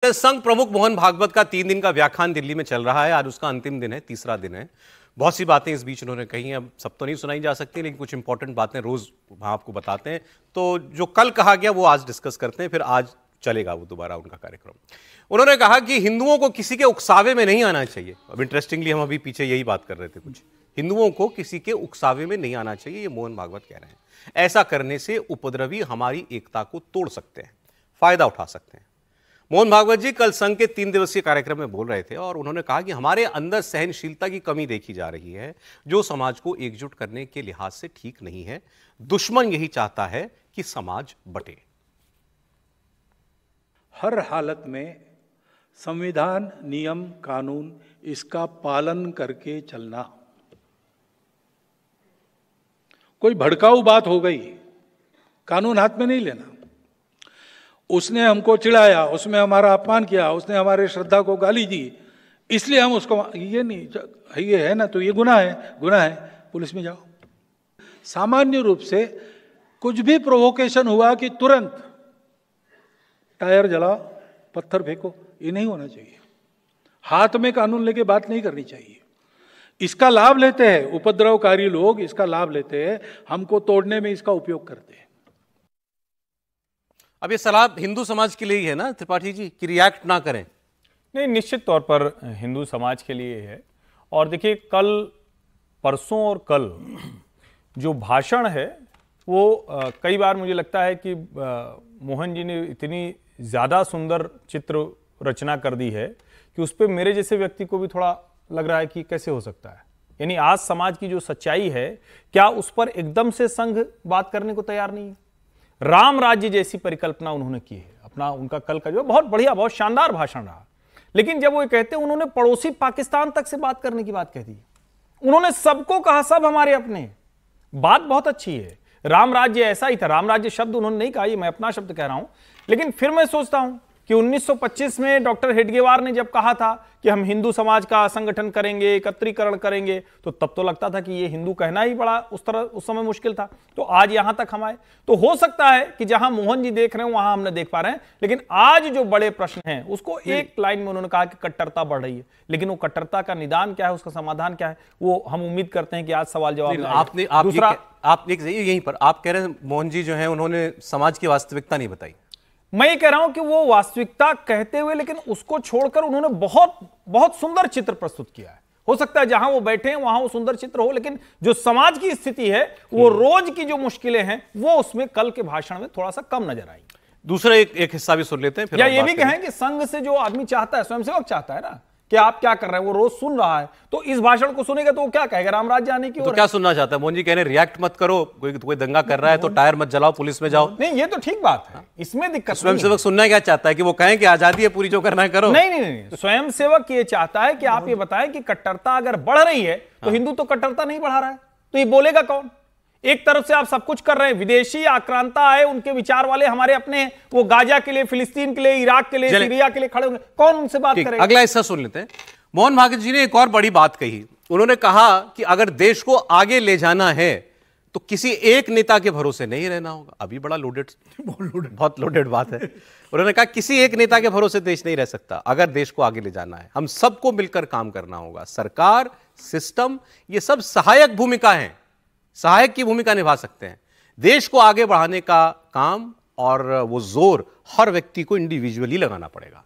संघ प्रमुख मोहन भागवत का 3 दिन का व्याख्यान दिल्ली में चल रहा है। आज उसका अंतिम दिन है, तीसरा दिन है। बहुत सी बातें इस बीच उन्होंने कही हैं, अब सब तो नहीं सुनाई जा सकती, लेकिन कुछ इंपॉर्टेंट बातें रोज वहां आपको बताते हैं। तो जो कल कहा गया वो आज डिस्कस करते हैं, फिर आज चलेगा वो दोबारा उनका कार्यक्रम। उन्होंने कहा कि हिंदुओं को किसी के उकसावे में नहीं आना चाहिए। अब इंटरेस्टिंगली हम अभी पीछे यही बात कर रहे थे, कुछ हिंदुओं को किसी के उकसावे में नहीं आना चाहिए, ये मोहन भागवत कह रहे हैं। ऐसा करने से उपद्रवी हमारी एकता को तोड़ सकते हैं, फायदा उठा सकते हैं। मोहन भागवत जी कल संघ के 3 दिवसीय कार्यक्रम में बोल रहे थे और उन्होंने कहा कि हमारे अंदर सहनशीलता की कमी देखी जा रही है, जो समाज को एकजुट करने के लिहाज से ठीक नहीं है। दुश्मन यही चाहता है कि समाज बटे। हर हालत में संविधान, नियम, कानून, इसका पालन करके चलना। कोई भड़काऊ बात हो गई, कानून हाथ में नहीं लेना। उसने हमको चिढ़ाया, उसमें हमारा अपमान किया, उसने हमारे श्रद्धा को गाली दी, इसलिए हम उसको ये नहीं, ये है ना तो ये गुनाह है, गुनाह है, पुलिस में जाओ। सामान्य रूप से कुछ भी प्रोवोकेशन हुआ कि तुरंत टायर जलाओ, पत्थर फेंको, ये नहीं होना चाहिए। हाथ में कानून लेके बात नहीं करनी चाहिए। इसका लाभ लेते हैं उपद्रवकारी लोग, इसका लाभ लेते हैं, हमको तोड़ने में इसका उपयोग करते हैं। अब ये सलाह हिंदू समाज के लिए ही है ना त्रिपाठी जी, कि रिएक्ट ना करें? नहीं, निश्चित तौर पर हिंदू समाज के लिए है। और देखिए, कल, परसों और कल जो भाषण है वो कई बार मुझे लगता है कि मोहन जी ने इतनी ज़्यादा सुंदर चित्र रचना कर दी है कि उस पर मेरे जैसे व्यक्ति को भी थोड़ा लग रहा है कि कैसे हो सकता है। यानी आज समाज की जो सच्चाई है, क्या उस पर एकदम से संघ बात करने को तैयार नहीं है? राम राज्य जैसी परिकल्पना उन्होंने की है अपना, उनका कल का जो बहुत बढ़िया, बहुत शानदार भाषण रहा। लेकिन जब वो कहते हैं, उन्होंने पड़ोसी पाकिस्तान तक से बात करने की बात कह दी। उन्होंने सबको कहा सब हमारे अपने। बात बहुत अच्छी है, राम राज्य ऐसा ही था। राम राज्य शब्द उन्होंने नहीं कहा, ये मैं अपना शब्द कह रहा हूं। लेकिन फिर मैं सोचता हूं कि 1925 में डॉक्टर हेडगेवार ने जब कहा था कि हम हिंदू समाज का संगठन करेंगे, एकत्रीकरण करेंगे, तो तब तो लगता था कि ये हिंदू कहना ही बड़ा उस समय मुश्किल था। तो आज यहां तक हम आए, तो हो सकता है कि जहां मोहन जी देख रहे हैं वहां हम न देख पा रहे हैं। लेकिन आज जो बड़े प्रश्न हैं उसको एक लाइन में उन्होंने कहा कि कट्टरता बढ़ रही है। लेकिन वो कट्टरता का निदान क्या है, उसका समाधान क्या है, वो हम उम्मीद करते हैं कि आज सवाल जवाब आपने दूसरा आप यहीं पर आप कह रहे हैं मोहन जी जो है उन्होंने समाज की वास्तविकता नहीं बताई। मैं ये कह रहा हूं कि वो वास्तविकता कहते हुए, लेकिन उसको छोड़कर उन्होंने बहुत बहुत सुंदर चित्र प्रस्तुत किया है। हो सकता है जहां वो बैठे हैं वहां वो सुंदर चित्र हो, लेकिन जो समाज की स्थिति है, वो रोज की जो मुश्किलें हैं, वो उसमें कल के भाषण में थोड़ा सा कम नजर आई। दूसरा एक हिस्सा भी सुन लेते हैं, फिर या ये भी कहें कि संघ से जो आदमी चाहता है, स्वयंसेवक चाहता है ना कि आप क्या कर रहे हैं, वो रोज सुन रहा है, तो इस भाषण को सुनेगा तो वो क्या कहेगा, राम राज्य आने की ओर। तो क्या सुनना चाहता है मोहन जी? कह रहे रिएक्ट मत करो, कोई दंगा कर रहा है तो टायर मत जलाओ, पुलिस में जाओ। नहीं, ये तो ठीक बात है, इसमें दिक्कत। स्वयंसेवक सुनना क्या चाहता है कि वो कहें कि आजादी है पूरी, जो करना है करो? नहीं नहीं नहीं, स्वयंसेवक ये चाहता है कि आप ये बताएं कि कट्टरता अगर बढ़ रही है तो हिंदू तो कट्टरता नहीं बढ़ा रहा है, तो ये बोलेगा कौन? एक तरफ से आप सब कुछ कर रहे हैं, विदेशी आक्रांता आए, उनके विचार वाले हमारे अपने, वो गाजा के लिए, फिलिस्तीन के लिए, इराक के लिए, सीरिया के लिए खड़े होंगे, कौन उनसे बात करेगा? अगला हिस्सा सुन लेते हैं। मोहन भागवत जी ने एक और बड़ी बात कही। उन्होंने कहा कि अगर देश को आगे ले जाना है तो किसी एक नेता के भरोसे नहीं रहना होगा। अभी बड़ा बहुत लोडेड बात है। उन्होंने कहा किसी एक नेता के भरोसे देश नहीं रह सकता। अगर देश को आगे ले जाना है, हम सबको मिलकर काम करना होगा। सरकार, सिस्टम, ये सब सहायक भूमिका है, सहायक की भूमिका निभा सकते हैं। देश को आगे बढ़ाने का काम और वो जोर हर व्यक्ति को इंडिविजुअली लगाना पड़ेगा।